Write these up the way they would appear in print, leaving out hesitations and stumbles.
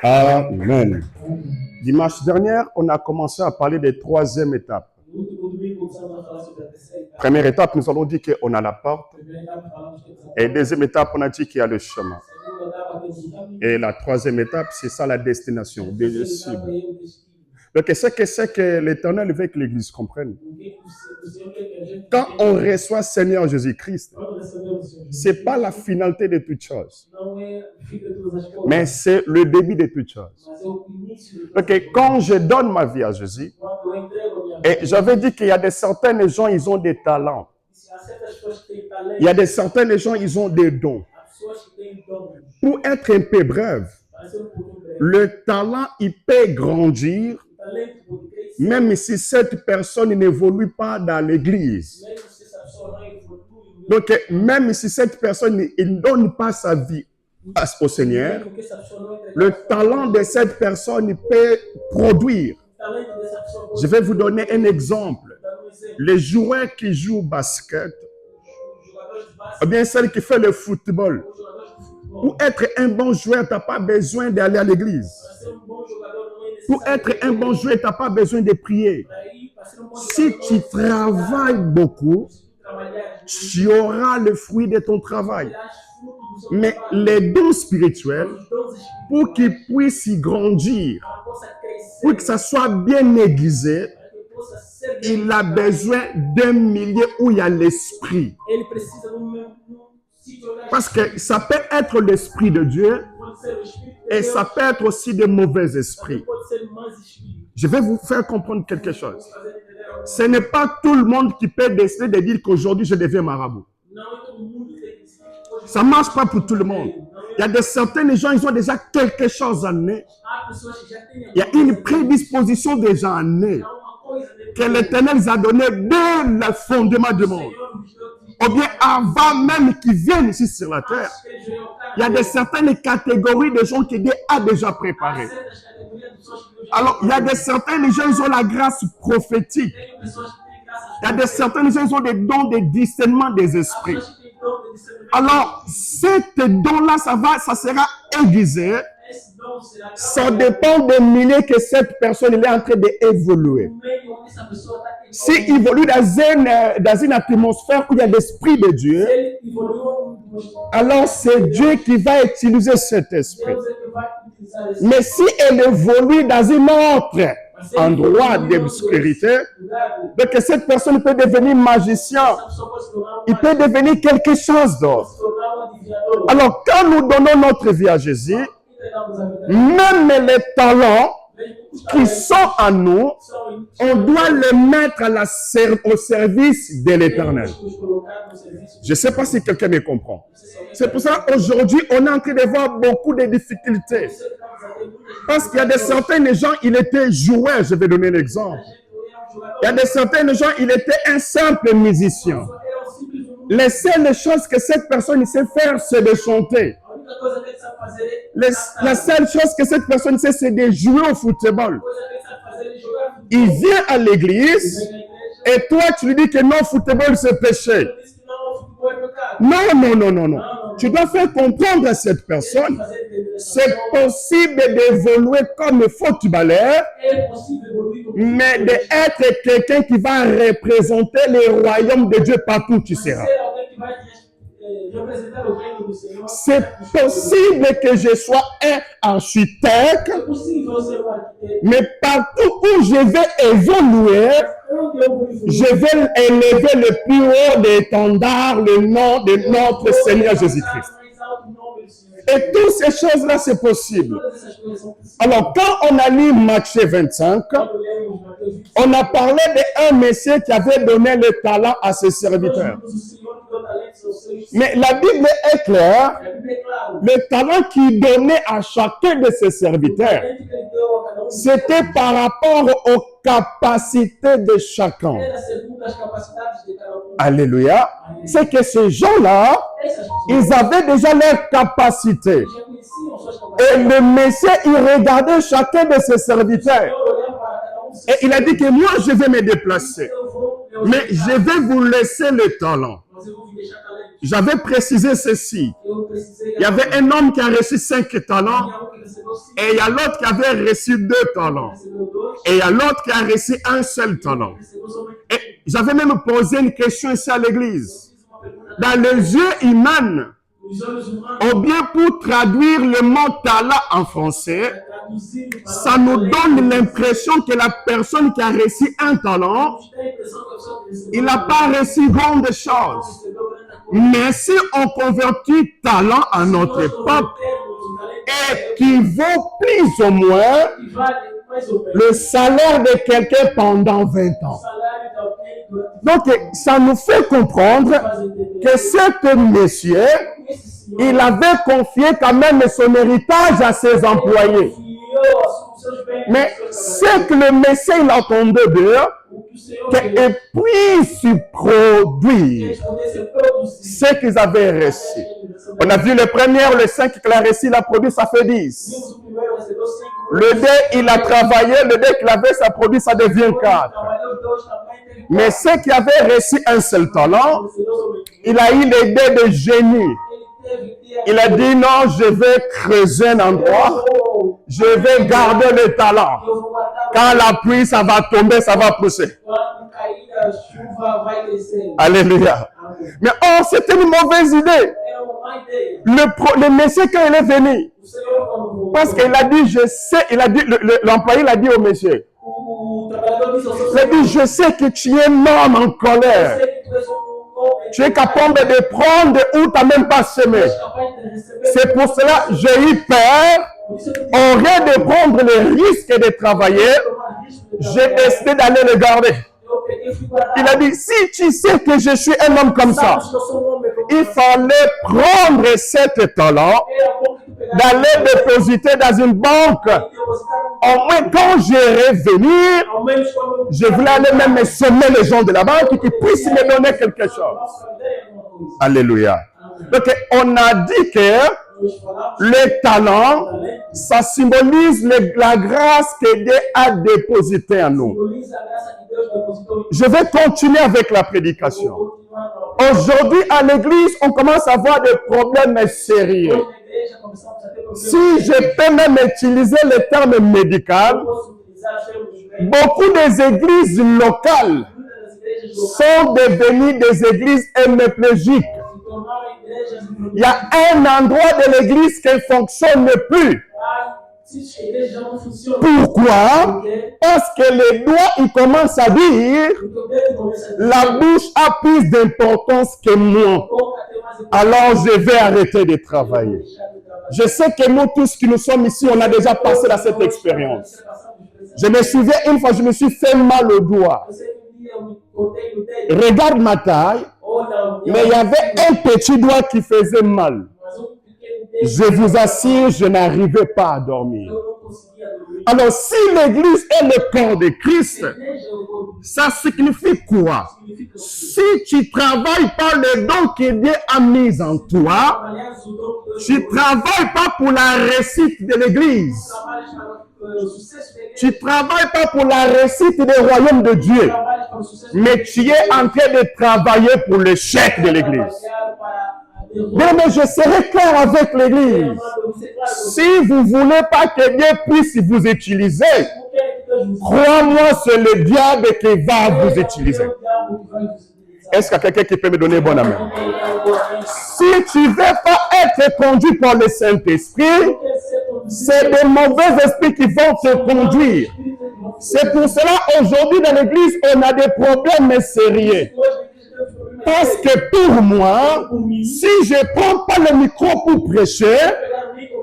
Amen. Dimanche dernier, on a commencé à parler des troisième étapes. Première étape, nous allons dire qu'on a la porte. Et deuxième étape, on a dit qu'il y a le chemin. Et la troisième étape, c'est ça la destination, des cibles. Donc, qu'est-ce que c'est que l'Éternel veut que l'Église comprenne? Quand on reçoit Seigneur Jésus-Christ, ce n'est pas la finalité de toutes choses, mais c'est le début de toutes choses. Donc, quand je donne ma vie à Jésus, et j'avais dit qu'il y a certaines gens, ils ont des talents. Il y a certaines gens, ils ont des dons. Pour être un peu bref, le talent, il peut grandir, même si cette personne n'évolue pas dans l'église. Donc, même si cette personne ne donne pas sa vie au Seigneur, le talent de cette personne peut produire. Je vais vous donner un exemple. Les joueurs qui jouent au basket, ou bien celle qui fait le football. Pour être un bon joueur, tu n'as pas besoin d'aller à l'église. Pour être un bon joueur, tu n'as pas besoin de prier. Si tu travailles beaucoup, tu auras le fruit de ton travail. Mais les dons spirituels, pour qu'ils puissent y grandir, pour que ça soit bien aiguisé, il a besoin d'un milieu où il y a l'esprit. Parce que ça peut être l'esprit de Dieu et ça peut être aussi de mauvais esprits. Je vais vous faire comprendre quelque chose. Ce n'est pas tout le monde qui peut décider de dire qu'aujourd'hui je deviens marabout. Ça ne marche pas pour tout le monde. Il y a certains gens, ils ont déjà quelque chose en eux. Il y a une prédisposition déjà en eux que l'Éternel nous a donné dès le fondement du monde. Ou bien avant même qu'ils viennent ici sur la terre. Il y a certaines catégories de gens qui Dieu a déjà préparées. Alors, il y a certains gens, ils ont la grâce prophétique. Il y a certains gens, ils ont des dons de discernement des esprits. Alors, cet don-là, ça sera aiguisé. Ça dépend des milieux que cette personne est en train d'évoluer. S'il évolue dans une atmosphère où il y a l'esprit de Dieu, alors c'est Dieu qui va utiliser cet esprit. Mais si elle évolue dans un autre endroit d'obscurité, donc cette personne peut devenir magicien, il peut devenir quelque chose d'autre. Alors, quand nous donnons notre vie à Jésus, même les talents qui sont en nous, on doit les mettre au service de l'Éternel. Je ne sais pas si quelqu'un me comprend. C'est pour ça qu'aujourd'hui, on est en train de voir beaucoup de difficultés. Parce qu'il y a certains gens, il était joueur, je vais donner un exemple. Il y a certains gens, il était un simple musicien. Les seules choses que cette personne sait faire, c'est de chanter. La seule chose que cette personne sait, c'est de jouer au football. Il vient à l'église et toi, tu lui dis que non, football, c'est péché. Non. Tu dois faire comprendre à cette personne, c'est possible d'évoluer comme footballeur, mais d'être quelqu'un qui va représenter le royaume de Dieu partout où tu seras. C'est possible que je sois un architecte, mais partout où je vais évoluer, je vais élever le plus haut des étendards, le nom de notre Seigneur Jésus-Christ. Et toutes ces choses-là, c'est possible. Alors, quand on a lu Matthieu 25, on a parlé d'un monsieur qui avait donné le talent à ses serviteurs. Mais la Bible est claire, le talent qu'il donnait à chacun de ses serviteurs, c'était par rapport aux capacités de chacun. Alléluia. C'est que ces gens-là, ils avaient déjà leurs capacités. Et le Messie, il regardait chacun de ses serviteurs. Et il a dit que moi, je vais me déplacer. Mais je vais vous laisser le talent. j'avais précisé ceci. Il y avait un homme qui a reçu 5 talents et il y a l'autre qui avait reçu 2 talents. Et il y a l'autre qui a reçu un seul talent. Et j'avais même posé une question ici à l'église. Dans les yeux humains, ou bien pour traduire le mot talent en français, ça nous donne l'impression que la personne qui a reçu un talent, il n'a pas reçu grande chose. Mais si on convertit talent à notre époque, et qui vaut plus ou moins le salaire de quelqu'un pendant 20 ans. Donc, ça nous fait comprendre que cet monsieur, il avait confié quand même son héritage à ses employés. Mais ce que le Messie il attendait d'eux, qu'ils puissent produire ce qu'ils avaient reçu. On a vu le premier, le 5 qu'il a reçu, il a produit, ça fait 10. Le 2, il a travaillé, le 2 qu'il avait, ça produit, ça devient 4. Mais ceux qui avaient reçu un seul talent, il a eu l'idée de génie. Il a dit non, je vais creuser un endroit, je vais garder le talent. Quand la pluie, ça va tomber, ça va pousser. Alléluia. Mais oh, c'était une mauvaise idée. Le monsieur, quand il est venu, parce qu'il a dit, je sais, il a dit, l'employé il a dit au monsieur, il a dit, je sais que tu es un homme en colère. Tu es capable de prendre où tu n'as même pas semé. C'est pour cela que j'ai eu peur. Au lieu de prendre le risque de travailler, j'ai décidé d'aller le garder. Il a dit, si tu sais que je suis un homme comme ça, il fallait prendre cet talent, d'aller dépositer dans une banque. Au moins, quand j'irai venir, je voulais aller même me sommer les gens de la banque qui puissent me donner quelque chose. Alléluia. Donc, on a dit que le talent, ça symbolise la grâce que Dieu a dépositée en nous. Je vais continuer avec la prédication. Aujourd'hui, à l'église, on commence à avoir des problèmes sérieux. Si je peux même utiliser le terme médical, beaucoup des églises locales sont devenues des églises hémiplégiques. Il y a un endroit de l'église qui ne fonctionne plus. Pourquoi? Parce que les doigts, ils commencent à dire la bouche a plus d'importance que moi. Alors je vais arrêter de travailler. Je sais que nous tous qui nous sommes ici, on a déjà passé dans cette expérience. Je me souviens une fois, je me suis fait mal au doigt. Regarde ma taille, mais il y avait un petit doigt qui faisait mal. Je vous assure, je n'arrivais pas à dormir. Alors, si l'église est le corps de Christ, ça signifie quoi? Si tu ne travailles pas le don que Dieu a mis en toi, tu ne travailles pas pour la réussite de l'église. Tu ne travailles pas pour la réussite du royaume de Dieu, mais tu es en train de travailler pour l'échec de l'église. Bien, mais je serai clair avec l'église. Si vous ne voulez pas que Dieu puisse vous utiliser, crois-moi, c'est le diable qui va vous utiliser. Est-ce qu'il y a quelqu'un qui peut me donner un bon amen? Si tu ne veux pas être conduit par le Saint-Esprit, c'est des mauvais esprits qui vont te conduire. C'est pour cela, aujourd'hui, dans l'église, on a des problèmes sérieux. Parce que pour moi, si je ne prends pas le micro pour prêcher,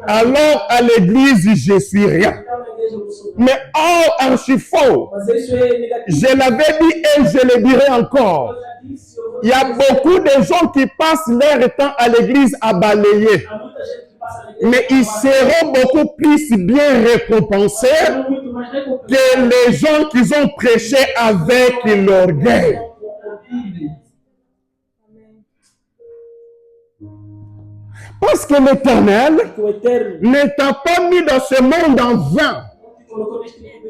alors à l'église, je suis rien. Mais oh, archi faux. Je l'avais dit et je le dirai encore. Il y a beaucoup de gens qui passent leur temps à l'église à balayer. Mais ils seront beaucoup plus bien récompensés que les gens qui ont prêché avec l'orgueil. Parce que l'Éternel ne t'a pas mis dans ce monde en vain.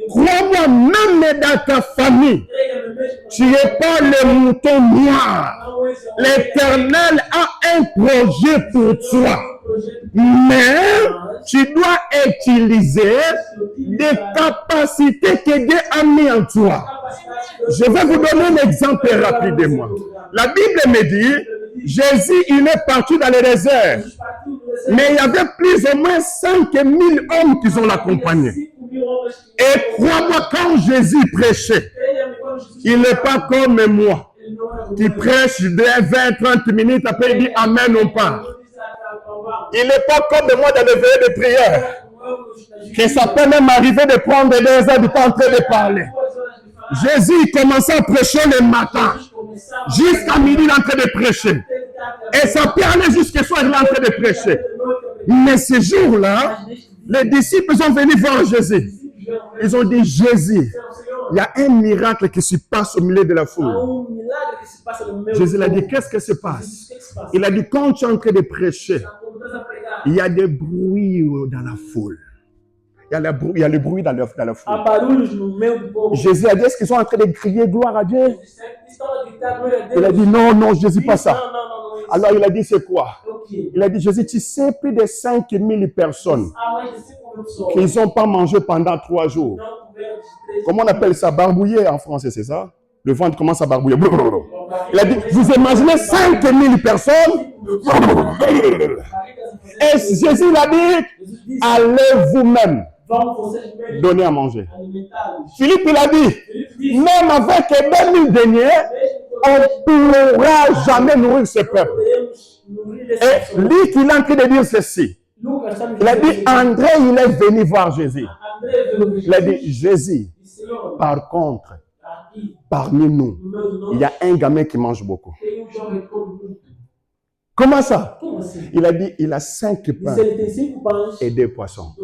Crois-moi, même dans ta famille, Tu n'es pas le mouton noir. L'Éternel a un projet pour toi. Mais tu dois utiliser des capacités que Dieu a mis en toi. Je vais vous donner un exemple rapidement. La Bible me dit, Jésus, il est parti dans le désert. Mais il y avait plus ou moins 5000 hommes qui ont l'accompagné. Et crois-moi, quand Jésus prêchait, il n'est pas comme moi, qui prêche 20-30 minutes, après il dit Amen, on part. Il n'est pas comme moi dans le veillées de prière, que ça peut même arriver de prendre 2 heures du temps en train de parler. Jésus commençait à prêcher le matin, jusqu'à midi, il est en train de prêcher. Et ça peut aller jusqu'à soir, il est en train de prêcher. Mais ce jour-là, les disciples sont venus voir Jésus. Ils ont dit, Jésus, il y a un miracle qui se passe au milieu de la foule. Jésus a dit, qu'est-ce qui se passe? Il a dit, quand tu es en train de prêcher, il y a des bruits dans la foule. Il y a le bruit dans la foule. Jésus a dit, est-ce qu'ils sont en train de crier gloire à Dieu? Il a dit, non, non, Jésus, pas ça. Alors il a dit, c'est quoi? Il a dit, Jésus, tu sais, plus de 5000 personnes qui n'ont pas mangé pendant 3 jours. Comment on appelle ça? Barbouiller en français, c'est ça? Le ventre commence à barbouiller. Il a dit, vous imaginez 5000 personnes? Et Jésus il a dit, allez vous-même donner à manger. Philippe, il a dit, même avec 2000 deniers, on ne pourra jamais nourrir ce peuple. Et lui qui est en train de dire ceci, il a dit, André, il est venu voir Jésus. Il a dit, Jésus, par contre, parmi nous, il y a un gamin qui mange beaucoup. Comment ça? Il a dit, il a 5 pains et 2 poissons.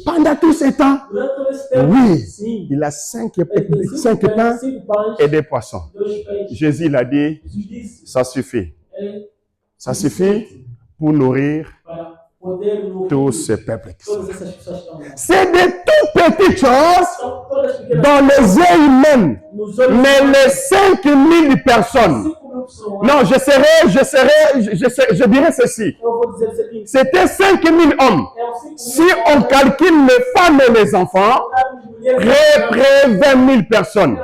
Pendant tout ce temps, oui, il a 5 pains et 2 poissons. Jésus, il a dit, ça suffit. Ça suffit pour nourrir tout ce peuple. C'est de toutes petites choses dans les yeux humains. Mais les 5000 personnes, non, je dirais ceci. C'était 5000 hommes. Si on calcule les femmes et les enfants, près 20 000 personnes.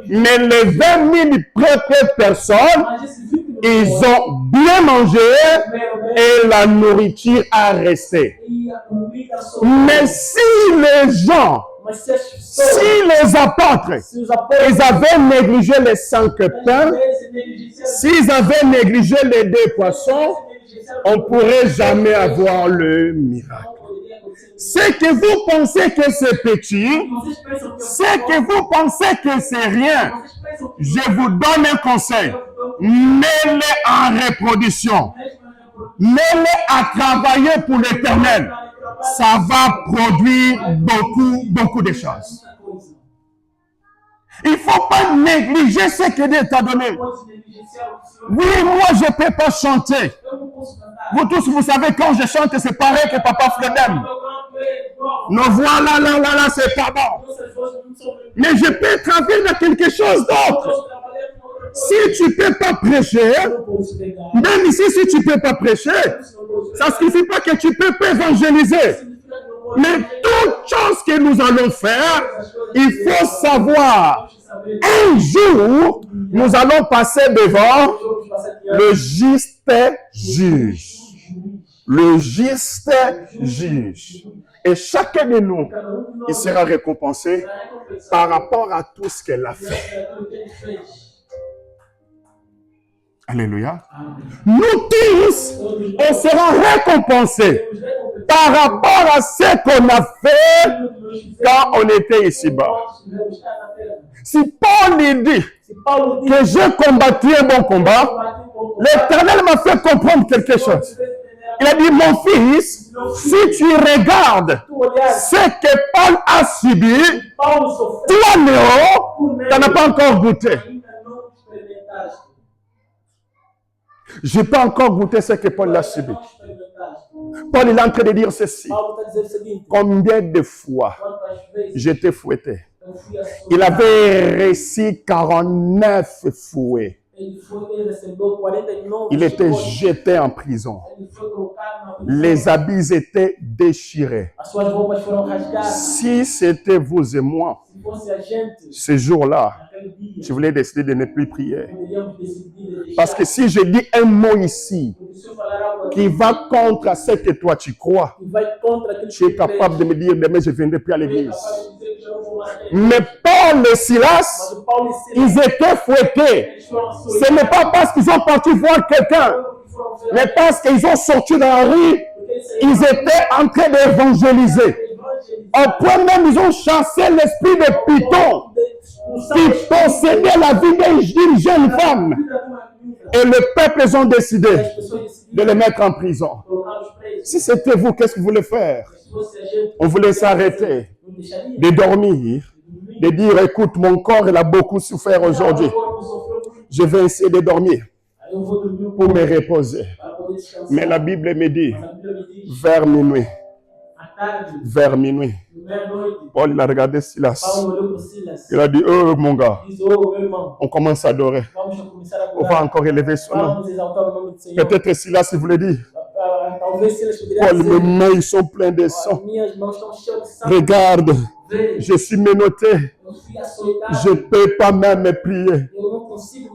Mais les 20 000 personnes, ils ont bien mangé et la nourriture a resté. Mais si les gens, si les apôtres, ils avaient négligé les 5 pains, s'ils avaient négligé les 2 poissons, on ne pourrait jamais avoir le miracle. C'est que vous pensez que c'est petit, c'est que vous pensez que c'est rien. Je vous donne un conseil. Mets-les en reproduction. Mets-les à travailler pour l'Éternel. Ça va produire beaucoup de choses. Il ne faut pas négliger ce que Dieu t'a donné. Oui, moi, je ne peux pas chanter. Vous tous, vous savez, quand je chante, c'est pareil que Papa Fredem. Non, voilà, là, c'est pas bon. Mais je peux travailler dans quelque chose d'autre. Si tu ne peux pas prêcher, même ici, si tu ne peux pas prêcher, ça ne signifie pas que tu ne peux pas évangéliser. Mais toute chose que nous allons faire, il faut savoir, un jour, nous allons passer devant le juste juge. Le juste juge. Et chacun de nous, il sera récompensé par rapport à tout ce qu'elle a fait. Alléluia. Nous tous, on sera récompensés par rapport à ce qu'on a fait quand on était ici-bas. Si Paul dit que j'ai combattu un bon combat, l'Éternel m'a fait comprendre quelque chose. Il a dit, mon fils, si tu regardes ce que Paul a subi, toi, Néo, tu n'as pas encore goûté. Je n'ai pas encore goûté ce que Paul a subi. Paul est en train de dire ceci. Combien de fois je t'ai fouetté? Il avait reçu 49 fouets. Il était jeté en prison. Les habits étaient déchirés. Si c'était vous et moi, ce jour-là, je voulais décider de ne plus prier. Parce que si je dis un mot ici qui va contre ce que toi tu crois, tu es capable de me dire demain je ne viendrai plus à l'église. Mais Paul et Silas, ils étaient fouettés. Ce n'est pas parce qu'ils sont partis voir quelqu'un, mais parce qu'ils ont sorti dans la rue, ils étaient en train d'évangéliser. Au point même, ils ont chassé l'esprit de Python qui possédait la vie d'une jeune femme. Et le peuple, ils ont décidé de le mettre en prison. Si c'était vous, qu'est-ce que vous voulez faire? On voulait s'arrêter, de dormir, de dire, écoute, mon corps, il a beaucoup souffert aujourd'hui. Je vais essayer de dormir pour me reposer. Mais la Bible me dit, vers minuit, Paul, il a regardé Silas. Il a dit, oh mon gars, on commence à adorer. On va encore élever son nom. Peut-être Silas, il voulait dire, Paul, mes mains, ils sont pleins de sang. Regarde, je suis menotté. Je ne peux pas même prier.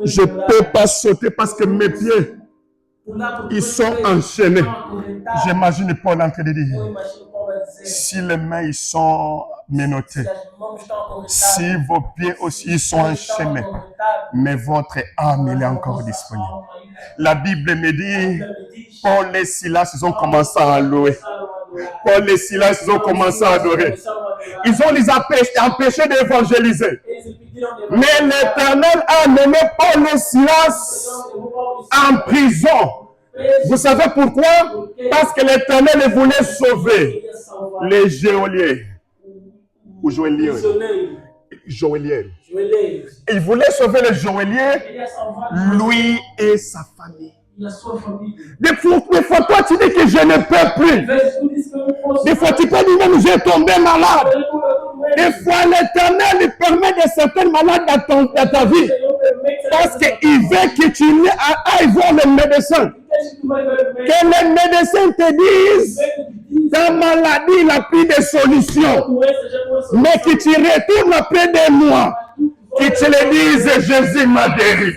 Je ne peux pas sauter parce que mes pieds, ils sont enchaînés. J'imagine Paul en train de dire, si les mains ils sont menottées, si vos pieds aussi sont enchaînés, mais votre âme elle est encore disponible. La Bible me dit, Paul et Silas ils ont commencé à louer. Paul et Silas ils ont commencé à adorer. Ils ont les empêchés d'évangéliser. Mais l'Éternel a mené Paul et Silas en prison. Vous savez pourquoi? Parce que l'Éternel voulait sauver les geôliers. Ou joailliers. Il voulait sauver les geôliers, lui et sa famille. Des fois, toi, tu dis que je ne peux plus. Des fois, tu peux dire même, j'ai tombé malade. Des fois, l'Éternel permet de certaines malades dans ta vie. Parce qu'il veut que tu ailles voir le médecin. Que les médecins te disent, ta maladie, il a pris des solutions. Mais que tu retournes après des mois. Que tu le dises, Jésus m'a guéri.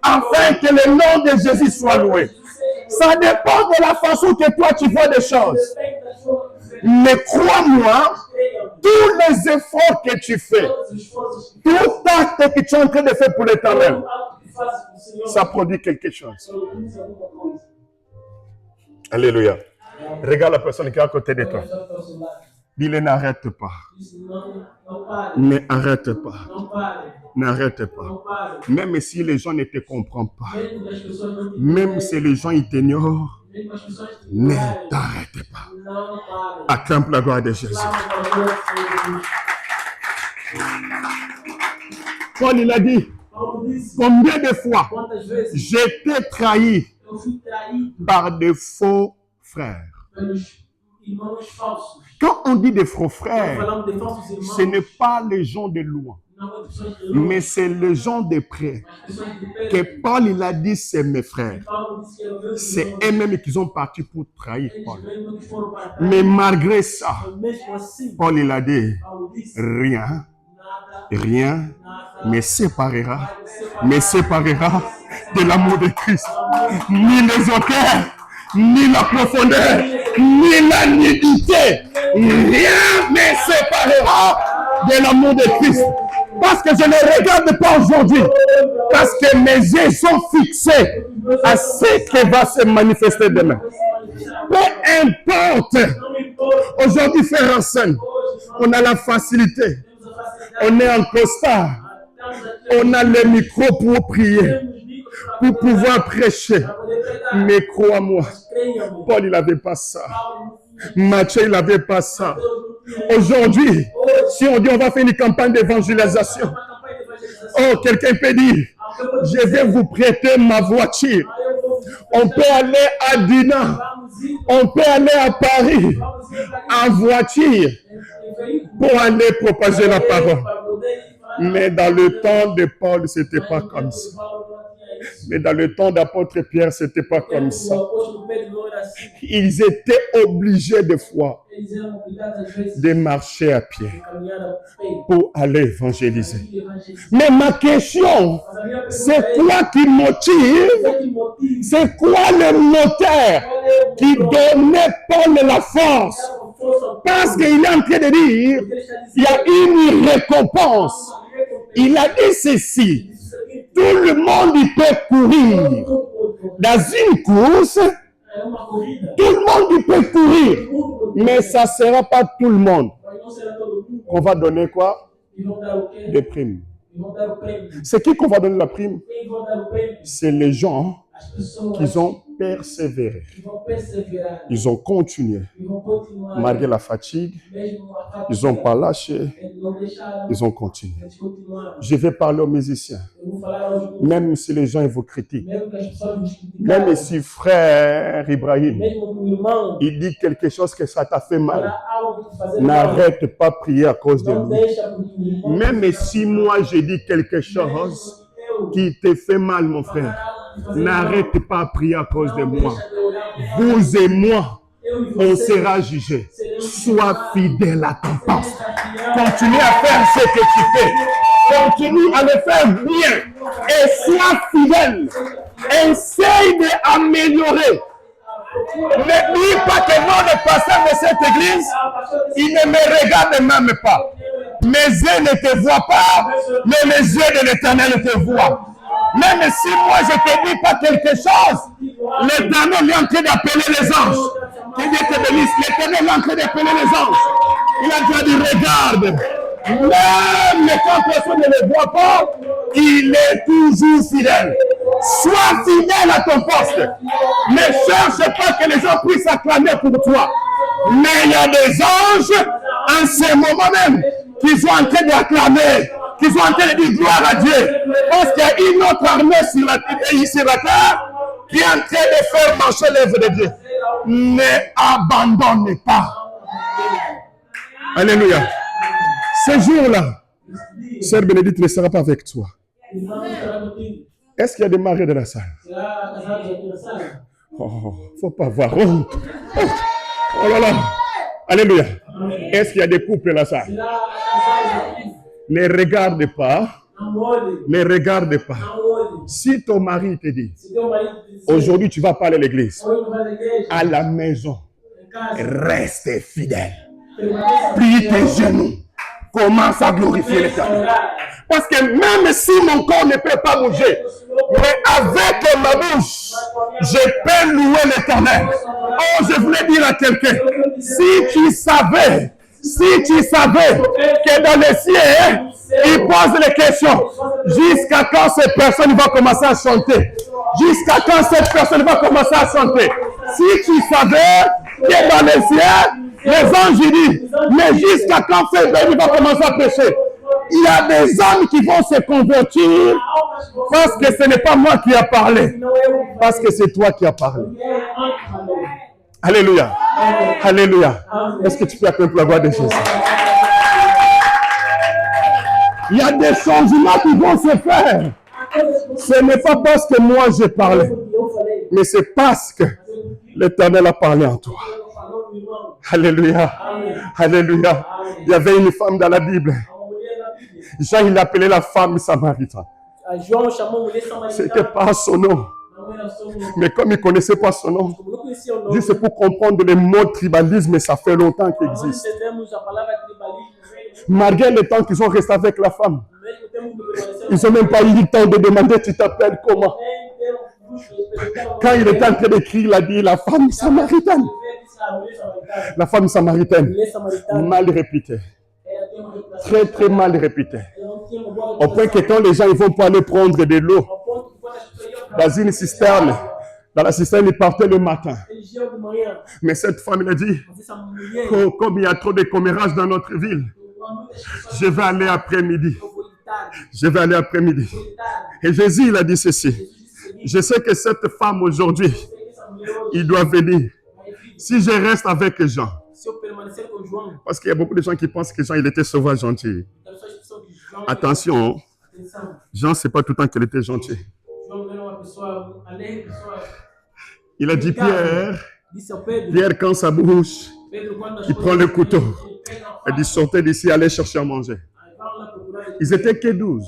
Afin que le nom de Jésus soit loué. Ça dépend de la façon que toi tu vois des choses. Mais crois-moi, tous les efforts que tu fais, tout acte que tu es en train de faire pour l'Éternel, ça produit quelque chose. Alléluia. Regarde la personne qui est à côté de toi. Dis-le, n'arrête pas. Ne arrête pas. N'arrête pas. Même si les gens ne te comprennent pas, même si les gens ils t'ignorent, ne t'arrête pas. Acclame la gloire de Jésus. Paul il a dit, combien de fois j'étais trahi par de faux frères. Quand on dit des faux frères, ce n'est pas les gens de loin, mais c'est les gens de près. Que Paul il a dit, c'est mes frères. C'est eux-mêmes qui sont partis pour trahir Paul. Mais malgré ça, Paul il a dit, rien me séparera de l'amour de Christ. Ni les hauteurs, ni la profondeur, ni la nudité. Rien ne séparera de l'amour de Christ. Parce que je ne regarde pas aujourd'hui. Parce que mes yeux sont fixés à ce qui va se manifester demain. Peu importe. Aujourd'hui, frère Hassan, on a la facilité. On est en costard. On a le micro pour prier, pour pouvoir prêcher. Mais crois-moi, Paul, il n'avait pas ça. Matthieu, il n'avait pas ça. Aujourd'hui, si on dit on va faire une campagne d'évangélisation, oh, quelqu'un peut dire, je vais vous prêter ma voiture. On peut aller à Dina, on peut aller à Paris en voiture pour aller propager la parole. Mais dans le temps de Paul, ce n'était pas comme ça. Mais dans le temps d'apôtre Pierre, ce n'était pas comme ça. Ils étaient obligés des fois de marcher à pied pour aller évangéliser. Mais ma question, c'est quoi qui motive? C'est quoi le moteur qui donnait Paul la force? Parce qu'il est en train de dire, il y a une récompense. Il a dit ceci, tout le monde y peut courir. Dans une course, tout le monde y peut courir, mais ça ne sera pas tout le monde. On va donner quoi? Des primes. C'est qui qu'on va donner la prime? C'est les gens qui ont persévéré. Ils ont continué. Malgré la fatigue, ils n'ont pas lâché. Ils ont continué. Je vais parler aux musiciens. Même si les gens vous critiquent. Même si frère Ibrahim, il dit quelque chose que ça t'a fait mal. N'arrête pas de prier à cause de lui. Même si moi je dis quelque chose qui te fait mal, mon frère, n'arrête pas de prier à cause de moi. Vous et moi, on sera jugés. Sois fidèle à ton poste. Continue à faire ce que tu fais. Continue à le faire bien. Et sois fidèle. Essaye d'améliorer. Ne dis pas que non, le pasteur de cette église, il ne me regarde même pas. Mes yeux ne te voient pas, mais les yeux de l'Éternel te voient. Même si moi je ne te dis pas quelque chose, l'Éternel est en train d'appeler les anges. Que Dieu te bénisse. L'Éternel est en train d'appeler les anges. Il a déjà dit, regarde. Même quand personne ne le voit pas, il est toujours fidèle. Sois fidèle à ton poste. Ne cherche pas que les gens puissent acclamer pour toi. Mais il y a des anges, en ce moment même, qui sont en train d'acclamer, qui sont en train de dire gloire à Dieu. Parce qu'il y a une autre armée sur la terre qui est en train de faire marcher l'œuvre de Dieu. Ne abandonne pas. Alléluia. Ce jour-là, Sœur Bénédicte ne sera pas avec toi. Est-ce qu'il y a des maris de la salle? Oh, faut pas avoir honte. Oh là là. Alléluia. Est-ce qu'il y a des couples de la salle? Ne regarde pas. Ne regarde pas. Si ton mari te dit, aujourd'hui tu vas pas aller à l'église, à la maison, reste fidèle. Plie tes genoux. Commence à glorifier l'Éternel. Parce que même si mon corps ne peut pas bouger, mais avec ma bouche, je peux louer l'Éternel. Oh, je voulais dire à quelqu'un, si tu savais que dans les cieux, il pose les questions, jusqu'à quand cette personne va commencer à chanter? Jusqu'à quand cette personne va commencer à chanter? Si tu savais que dans les cieux, les anges disent, mais jusqu'à quand cette personne va commencer à pécher? Il y a des hommes qui vont se convertir parce que ce n'est pas moi qui ai parlé, parce que c'est toi qui as parlé. Alléluia. Alléluia. Est-ce que tu peux acclamer la gloire de Jésus? Il y a des changements qui vont se faire. Ce n'est pas parce que moi j'ai parlé, mais c'est parce que l'Éternel a parlé en toi. Alléluia. Alléluia. Il y avait une femme dans la Bible. Jean, il l'appelait la femme samaritaine. C'était pas son nom. Mais comme il ne connaissait pas son nom, juste pour comprendre les mots de tribalisme, ça fait longtemps qu'il existe. Malgré le temps qu'ils ont resté avec la femme, ils n'ont même pas eu le temps de demander tu t'appelles comment. Quand il était en train d'écrire, il a dit la femme samaritaine. La femme samaritaine, mal réputée. Très très mal réputée. Au point que quand les gens ils vont pas aller prendre de l'eau dans une cisterne, dans la cisterne ils partaient le matin. Mais cette femme elle a dit, oh, comme il y a trop de commérages dans notre ville, je vais aller après-midi. Je vais aller après-midi. Et Jésus il a dit ceci, je sais que cette femme aujourd'hui, il doit venir. Si je reste avec Jean, parce qu'il y a beaucoup de gens qui pensent que Jean il était sauvage gentil. Attention, Jean, c'est pas tout le temps qu'elle était gentille. Il a dit Pierre, quand ça bouge, il prend le couteau. Il dit sortez d'ici, allez chercher à manger. Ils étaient que 12.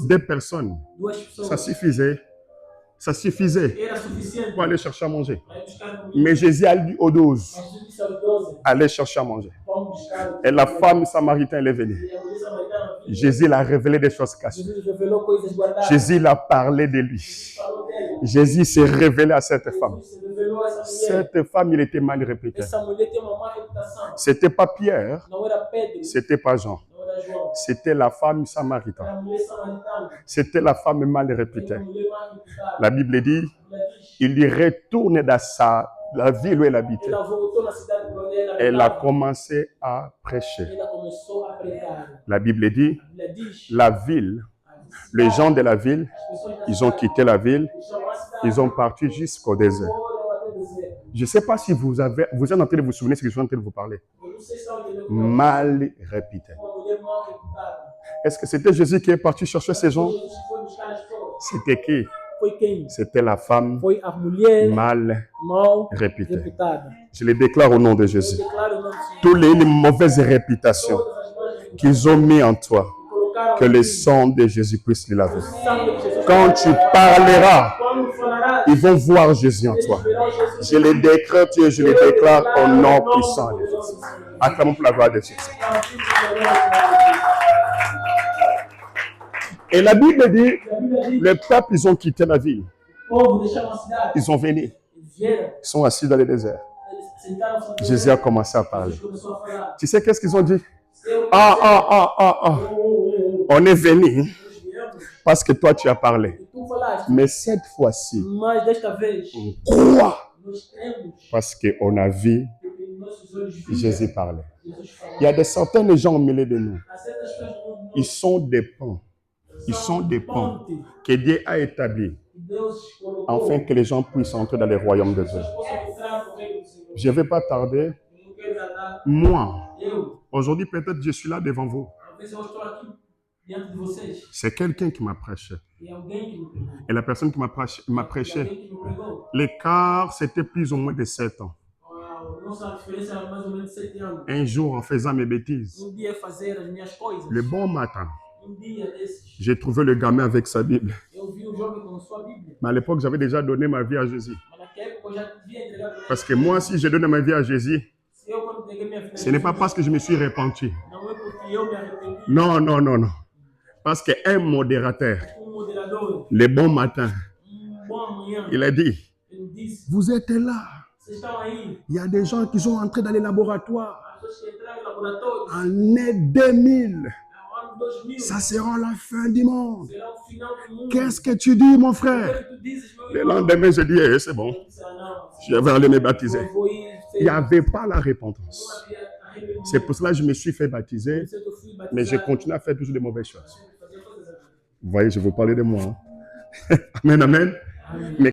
Des personnes. Ça suffisait. Ça suffisait pour aller chercher à manger. Mais Jésus a dit aux 12, allez chercher à manger. Et la femme samaritaine est venue. Jésus l'a révélé des choses cachées. Jésus l'a parlé de lui. Jésus s'est révélé à cette femme. Cette femme, il était mal répété. C'était pas Pierre, c'était pas Jean. C'était la femme samaritaine. C'était la femme mal réputée. La Bible dit, il y retourne dans la ville où elle habitait. Elle a commencé à prêcher. La Bible dit, la ville, les gens de la ville, ils ont quitté la ville, ils ont parti jusqu'au désert. Je ne sais pas si vous êtes en train de vous souvenir de ce que je suis en train de vous parler. Mal répété. Est-ce que c'était Jésus qui est parti chercher ces gens? C'était qui? C'était la femme mal réputée. Je les déclare au nom de Jésus. Toutes les mauvaises réputations qu'ils ont mis en toi, que le sang de Jésus puisse les laver. Quand tu parleras, ils vont voir Jésus en toi. Je les déclare, je les déclare au nom puissant de Jésus. Acclamons pour la gloire de Jésus. Et la Bible dit, les peuples, ils ont quitté la ville. Ils sont venus. Ils sont assis dans le désert. Jésus a commencé à parler. Tu sais qu'est-ce qu'ils ont dit? On est venu parce que toi tu as parlé. Mais cette fois-ci, on croit parce qu'on a vu Jésus parler. Il y a certains gens au milieu de nous. Ils sont des ponts. Ils sont des ponts que Dieu a établis afin que les gens puissent entrer dans le royaume de Dieu. Je ne vais pas tarder. Moi, aujourd'hui, peut-être je suis là devant vous. C'est quelqu'un qui m'a prêché. Et la personne qui m'a prêché, l'écart, c'était plus ou moins de 7 ans. Un jour, en faisant mes bêtises, le bon matin, j'ai trouvé le gamin avec sa Bible. Mais à l'époque, j'avais déjà donné ma vie à Jésus. Parce que moi, si j'ai donné ma vie à Jésus, ce n'est pas parce que je me suis repenti. Non. Parce qu'un modérateur, le bon matin, il a dit, vous êtes là. Il y a des gens qui sont entrés dans les laboratoires. En année 2000. Ça sera la fin du monde. Qu'est-ce que tu dis, mon frère? Le lendemain, je dis, c'est bon. Je vais aller me baptiser. Il n'y avait pas la repentance. C'est pour cela que je me suis fait baptiser, mais je continue à faire toujours de mauvaises choses. Vous voyez, je vous parlais de moi. Amen. Mais